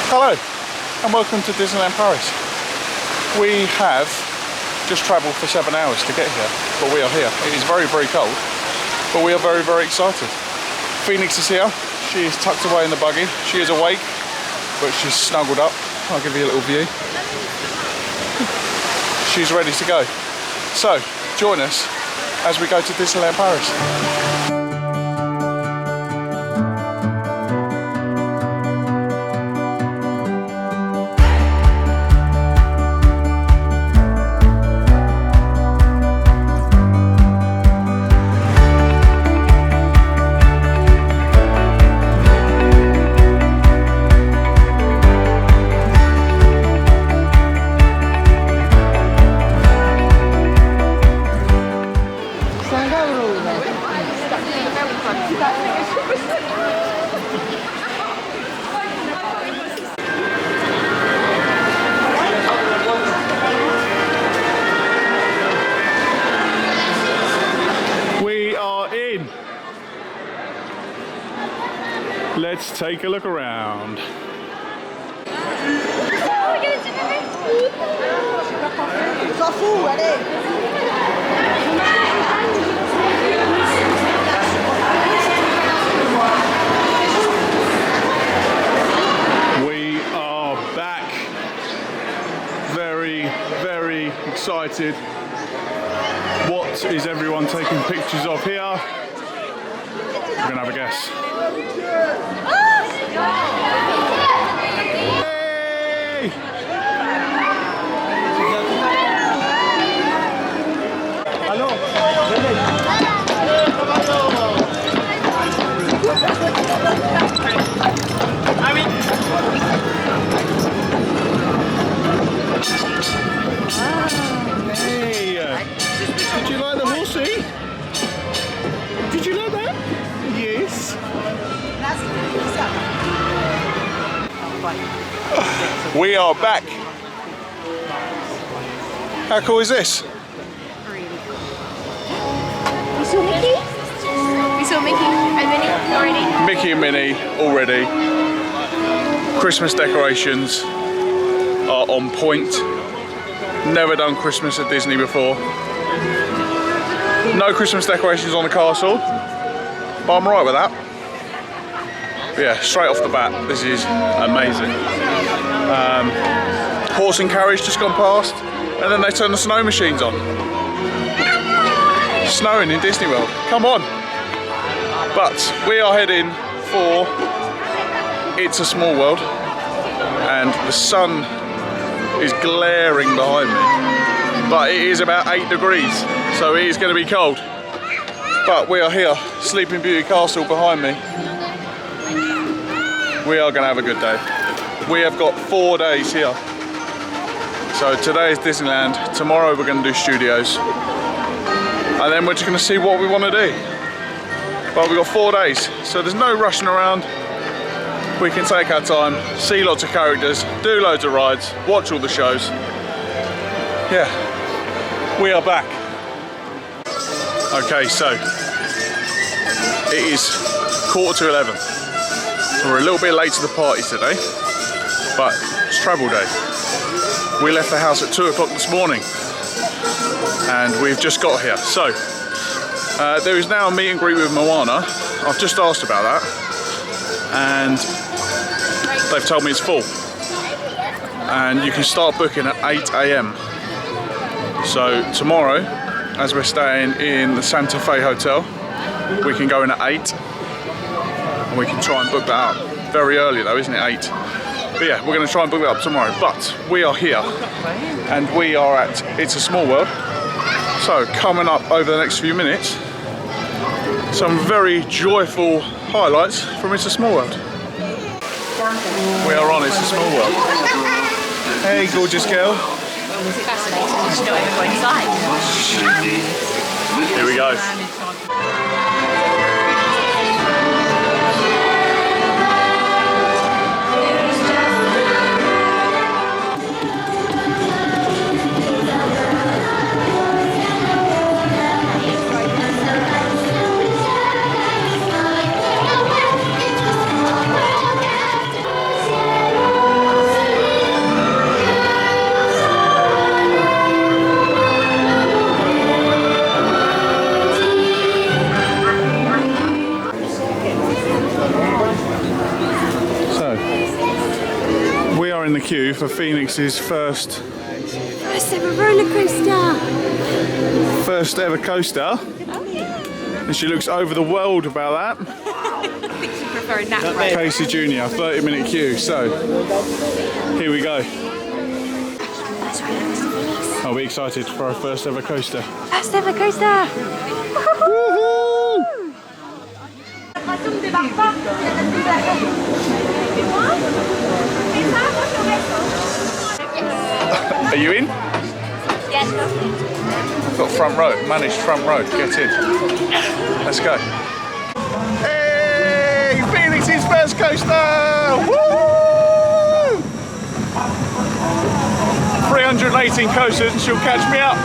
Hello and welcome to Disneyland Paris. We have just travelled for 7 hours to get here, but we are here. It is very, very cold, but we are very, very excited. Phoenix is here. She is tucked away in the buggy. She is awake, but she's snuggled up. I'll give you a little view. She's ready to go. So, join us as we go to Disneyland Paris. Let's take a look around. We are back. Very, very excited. What is everyone taking pictures of here? We're gonna have a guess. Hey! Hello. Hey! Did you like the horsey? Did you like that? Yes. We are back. How cool is this? We saw Mickey? We saw Mickey and Minnie already? Mickey and Minnie already. Christmas decorations are on point. Never done Christmas at Disney before. No Christmas decorations on the castle, but I'm right with that. But yeah, straight off the bat, this is amazing. Horse and carriage just gone past, and then they turn the snow machines on. Snowing in Disney World, come on. But we are heading for It's a Small World, and the sun is glaring behind me, but it is about 8 degrees, so it is going to be cold. But we are here, Sleeping Beauty Castle behind me. We are going to have a good day. We have got 4 days here. So today is Disneyland, tomorrow we're going to do studios, and then we're just going to see what we want to do. But we've got 4 days, so there's no rushing around. We can take our time, see lots of characters, do loads of rides, watch all the shows. Yeah, we are back. Okay, so it is 11:15. So we're a little bit late to the party today, but it's travel day. We left the house at 2 o'clock this morning, and we've just got here. So there is now a meet and greet with Moana. I've just asked about that, and they've told me it's full, and you can start booking at 8 AM. So tomorrow, as we're staying in the Santa Fe Hotel, we can go in at 8, and we can try and book that up. Very early though, isn't it, 8? But yeah, we're going to try and book that up tomorrow. But we are here, and we are at It's a Small World. So coming up over the next few minutes, some very joyful highlights from It's a Small World. We are on It's a Small World. Hey, gorgeous girl. Fascinating. Just know everyone inside. Here we go. the queue for Phoenix's first ever roller coaster. First ever coaster. Oh yeah. And she looks over the world about that. I think she preferred that right. Casey Jr., 30-minute queue. So, here we go. Are we excited for our first ever coaster? First ever coaster! Woohoo! Are you in? Yes. Got front row, managed front row. Get in. Let's go. Hey! Phoenix's first coaster! Woo! 318 coasters and she'll catch me up.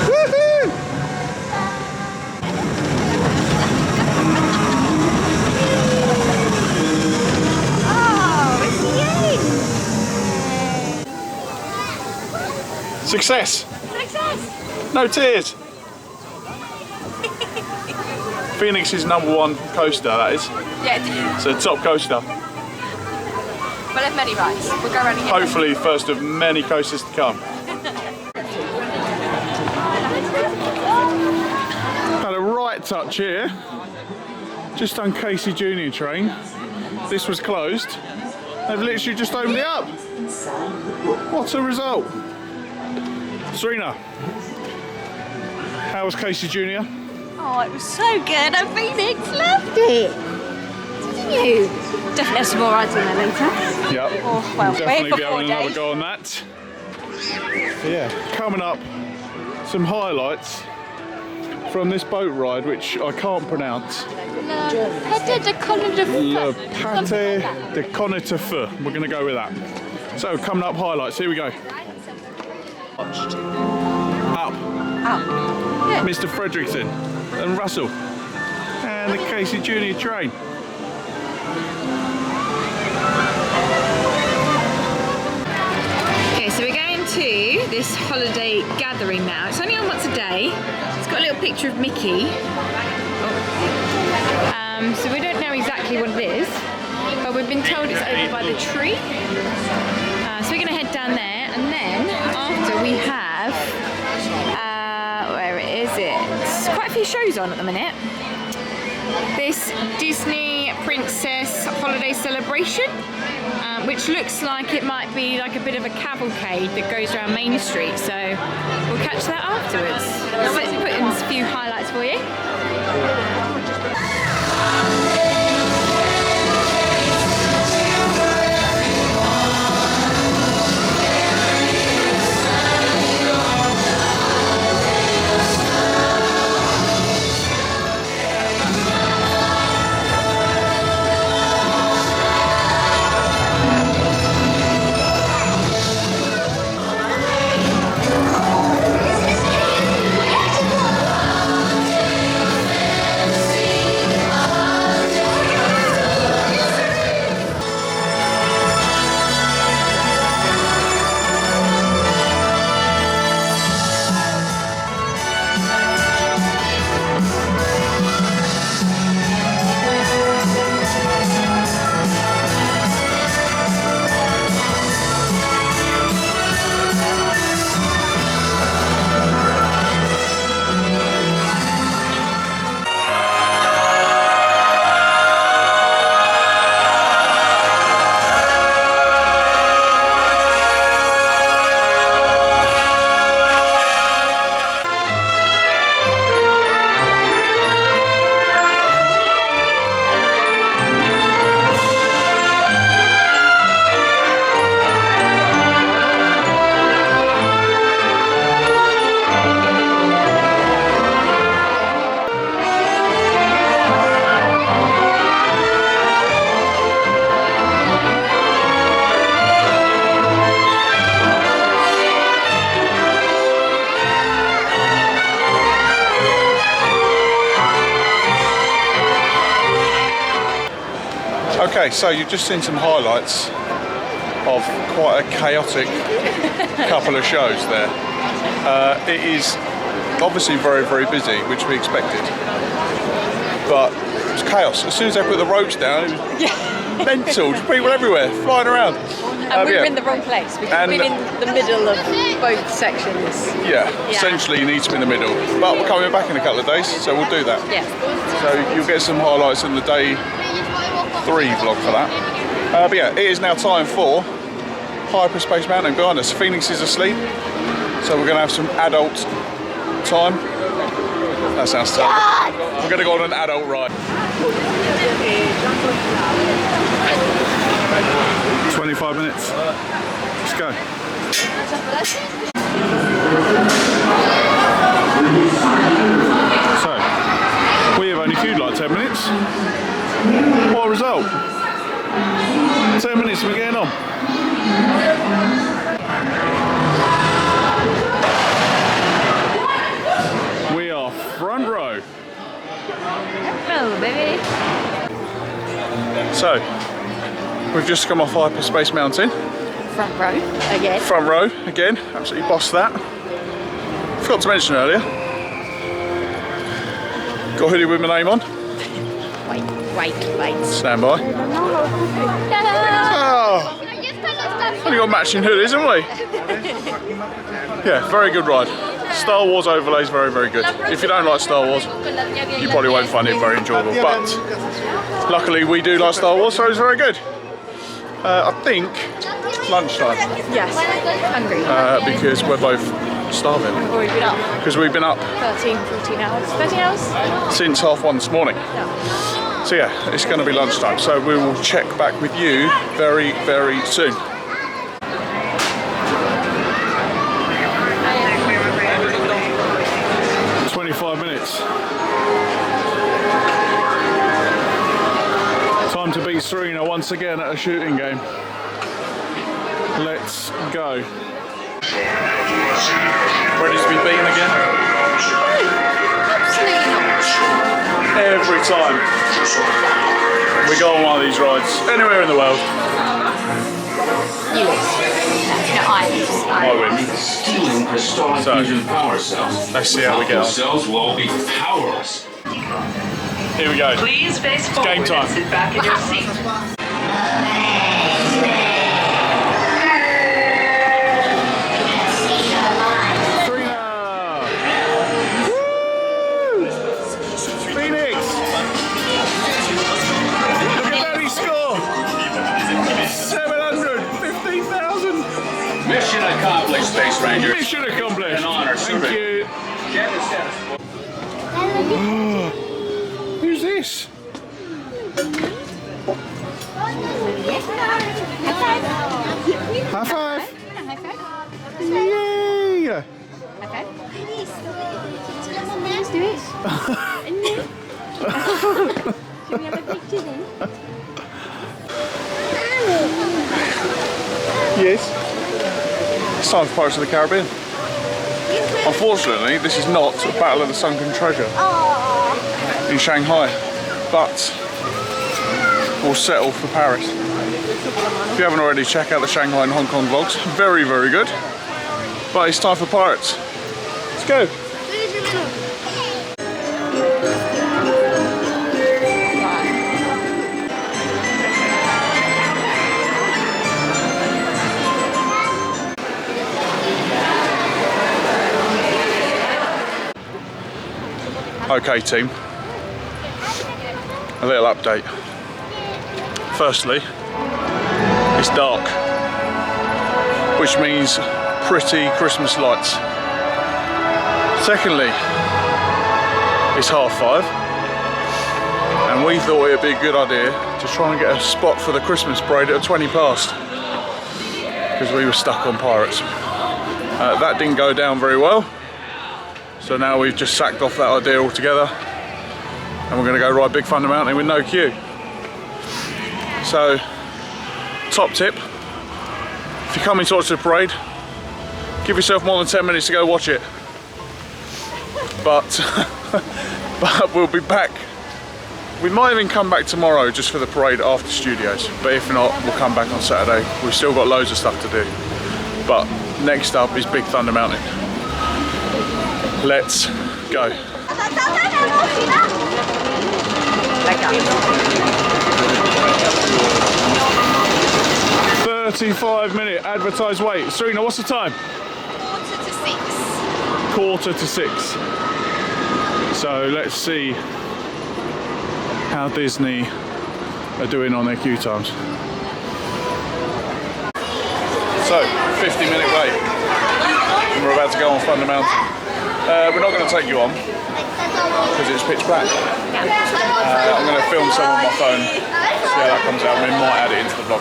Woohoo! Success! Success! No tears! Phoenix's #1 coaster, that is. Yeah. It's a top coaster. We'll have many rides. We'll go around again. Hopefully, first of many coasters to come. Had a right touch here. Just done Casey Jr. train. This was closed. They've literally just opened it up. What a result! Serena, how was Casey Jr.? Oh, it was so good. And Phoenix loved it. Didn't you? Definitely have some more rides on there later. Yep. Oh, well, Definitely we're be here having for 4 another days. go on that. Yeah, coming up, some highlights from this boat ride, which I can't pronounce. Le Pete de Conner Le Pate de Conner de Feu. We're going to go with that. So, coming up highlights. Here we go. Up. Yeah. Mr. Fredrickson and Russell. And the Casey Jr. train. Okay, so we're going to this holiday gathering now. It's only on once a day. It's got a little picture of Mickey. So we don't know exactly what it is, but we've been told it's over by the tree. So we're going to head down there, and then after we have, where is it? Quite a few shows on at the minute. This Disney Princess Holiday Celebration, which looks like it might be like a bit of a cavalcade that goes around Main Street, so we'll catch that afterwards. So put in a few highlights for you. Okay, so you've just seen some highlights of quite a chaotic couple of shows there. It is Obviously very, very busy, which we expected. But it was chaos. As soon as they put the ropes down, it was mental. Just people everywhere, flying around. And we were in the wrong place because we're in the middle of both sections. Yeah, essentially you need to be in the middle. But we're coming back in a couple of days, so we'll do that. Yeah. So you'll get some highlights in the day 3 vlog for that. But yeah, it is now time for Hyperspace Mountain behind us. Phoenix is asleep, so we're going to have some adult time. That sounds terrible. We're going to go on an adult ride. 25 minutes. Let's go. So, we have only queued like 10 minutes. What a result. 10 minutes we're getting on. We are front row. Hello, baby. So, we've just come off Hyperspace Mountain. Front row again. Front row again. Absolutely bossed that. Forgot to mention earlier. Got a hoodie with my name on. Wait. Stand by. Oh, only got matching hoodies, haven't we? Yeah, very good ride. Star Wars overlays, very, very good. If you don't like Star Wars, you probably won't find it very enjoyable. But luckily, we do like Star Wars, so it's very good. I think lunchtime. Yes. Hungry. Because we're both starving. Or we've been up. Because we've been up 13, 14 hours. 13 hours? Since 1:30 this morning. No. So yeah, it's going to be lunchtime. So we will check back with you very, very soon. Time to beat Serena once again at a shooting game. Let's go. Ready to be beaten again? Absolutely not. Every time we go on one of these rides, anywhere in the world. You lose. No, I lose. I win. Stealing historic fusion power cells. Let's see how we get on. Cells will all be powerless. Here we go. Please face forward game time. and sit back in your seat. Serena! Woo! Phoenix! Look at that, he score! 715,000! Mission accomplished, Space Rangers. Mission accomplished! An honor, Thank sir. you! Who's this? High five! Yay! Let's do it. Should we have a picture then? Yes. It's time for Pirates of the Caribbean. Unfortunately, this is not a Battle of the Sunken Treasure in Shanghai, but we'll settle for Paris. If you haven't already, check out the Shanghai and Hong Kong vlogs. Very, very good. But it's time for Pirates. Let's go. Okay team, a little update. Firstly, it's dark, which means pretty Christmas lights. Secondly, it's 5:30, and we thought it would be a good idea to try and get a spot for the Christmas parade at 20 past, because we were stuck on Pirates. That didn't go down very well. So now we've just sacked off that idea altogether, and we're going to go ride Big Thunder Mountain with no queue. So, top tip, if you're coming to watch the parade, give yourself more than 10 minutes to go watch it. But, but we'll be back. We might even come back tomorrow just for the parade after studios, but if not, we'll come back on Saturday. We've still got loads of stuff to do. But next up is Big Thunder Mountain. Let's go. 35-minute advertised wait. Serena, what's the time? 5:45. 5:45. So let's see how Disney are doing on their queue times. So, 50-minute wait. And we're about to go on Thunder Mountain. We're not going to take you on because it's pitch black. I'm going to film some on my phone, see how that comes out. We might add it into the vlog.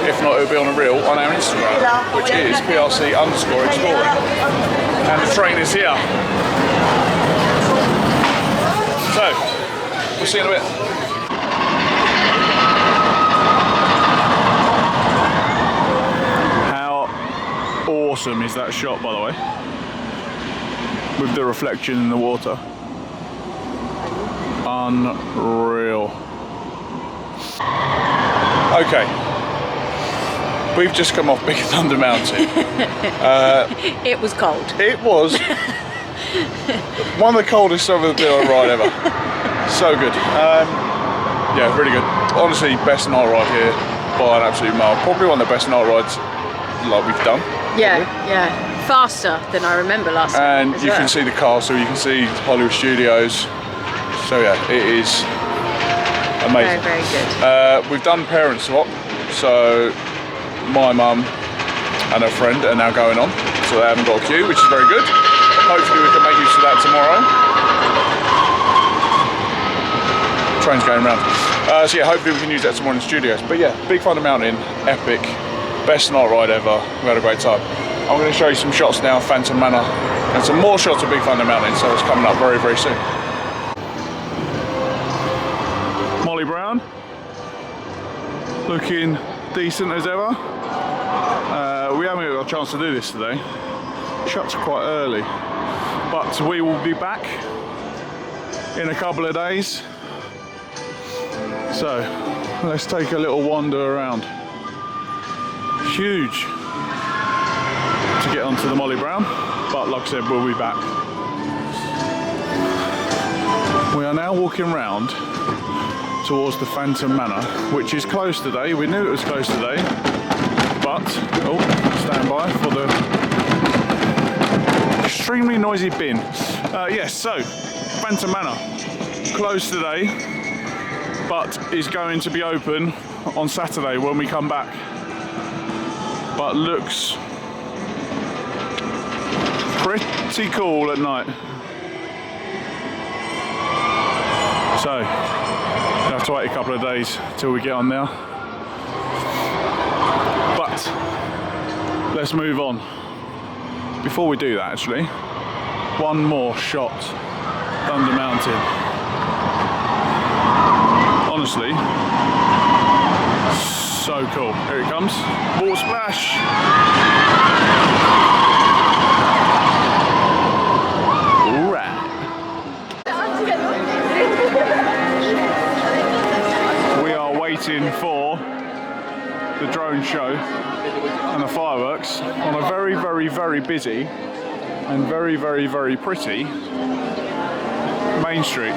If not, it'll be on a reel on our Instagram, which is PRC_exploring. And the train is here. So, we'll see you in a bit. How awesome is that shot, by the way? With the reflection in the water. Unreal. Okay. We've just come off Big Thunder Mountain. It was cold. It was one of the coldest I've ever been on a ride ever. So good. Yeah, really good. Honestly, best night ride here by an absolute mile. Probably one of the best night rides like we've done. Yeah, yeah. Faster than I remember last time. And you can see the castle, you can see Hollywood Studios. So yeah, it is amazing. Very, very good. We've done parent swap. So my mum and her friend are now going on. So they haven't got a queue, which is very good. Hopefully we can make use of that tomorrow. Train's going round. So yeah, hopefully we can use that tomorrow in the studios. But yeah, Big Thunder Mountain, epic. Best night ride ever. We had a great time. I'm going to show you some shots now of Phantom Manor and some more shots of Big Thunder Mountain, so it's coming up very, very soon. Molly Brown, looking decent as ever. We haven't got a chance to do this today. Shuts quite early, but we will be back in a couple of days. So let's take a little wander around. Huge to get onto the Molly Brown, but like I said, we'll be back. We are now walking round towards the Phantom Manor, which is closed today. We knew it was closed today, but stand by for the extremely noisy bin. Yes, so Phantom Manor closed today, but is going to be open on Saturday when we come back. But looks pretty cool at night. So, we'll have to wait a couple of days till we get on now. But let's move on. Before we do that, actually, one more shot. Thunder Mountain. Honestly, so cool. Here it comes. Water splash. All right. We are waiting for the drone show and the fireworks on a very, very, very busy and very, very, very pretty Main Street.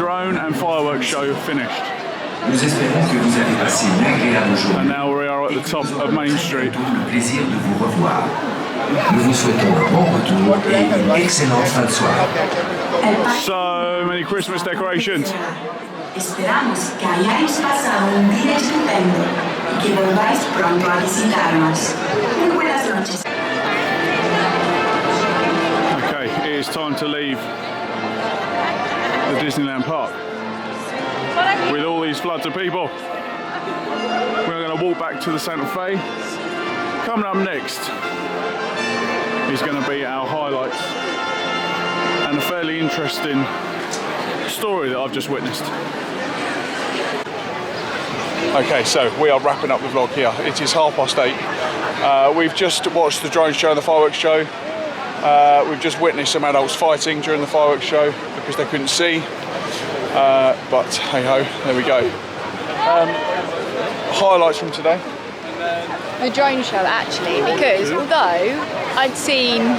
drone and fireworks show finished. Nous espérons que vous avez passé une agréable journée. And now we are at the top of Main Street. Le plaisir de vous revoir. Nous vous souhaitons un bon retour et une excellente fin de soirée. So many Christmas decorations. Esperamos que hayáis pasado un día estupendo y que volváis pronto a visitarnos. Muy buenas noches. Okay, it is time to leave the Disneyland park with all these floods of people. We're going to walk back to the Santa Fe. Coming up next is going to be our highlights and a fairly interesting story that I've just witnessed. Okay, so we are wrapping up the vlog here. It is 8:30. We've just watched the drone show and the fireworks show. We've just witnessed some adults fighting during the fireworks show because they couldn't see. But hey ho, there we go. Highlights from today. The drone show actually, because although I'd seen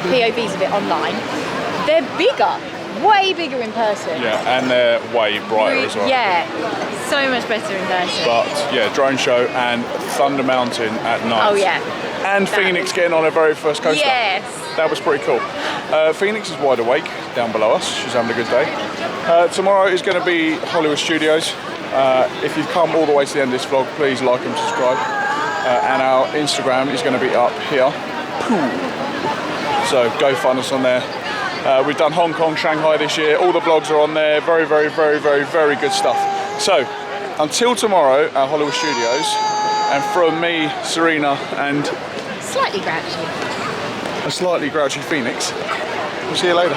POVs of it online, they're bigger, way bigger in person. Yeah, and they're way brighter as well. Yeah, so much better in person. But yeah, drone show and Thunder Mountain at night. Oh yeah. And Phoenix getting on her very first coaster. Yes. That was pretty cool. Phoenix is wide awake down below us. She's having a good day. Tomorrow is going to be Hollywood Studios. If you've come all the way to the end of this vlog, please like and subscribe. And our Instagram is going to be up here. So go find us on there. We've done Hong Kong, Shanghai this year. All the vlogs are on there. Very, very, very, very, very good stuff. So until tomorrow at Hollywood Studios, and from me, Serena, and Slightly grouchy. a slightly grouchy Phoenix, we'll see you later.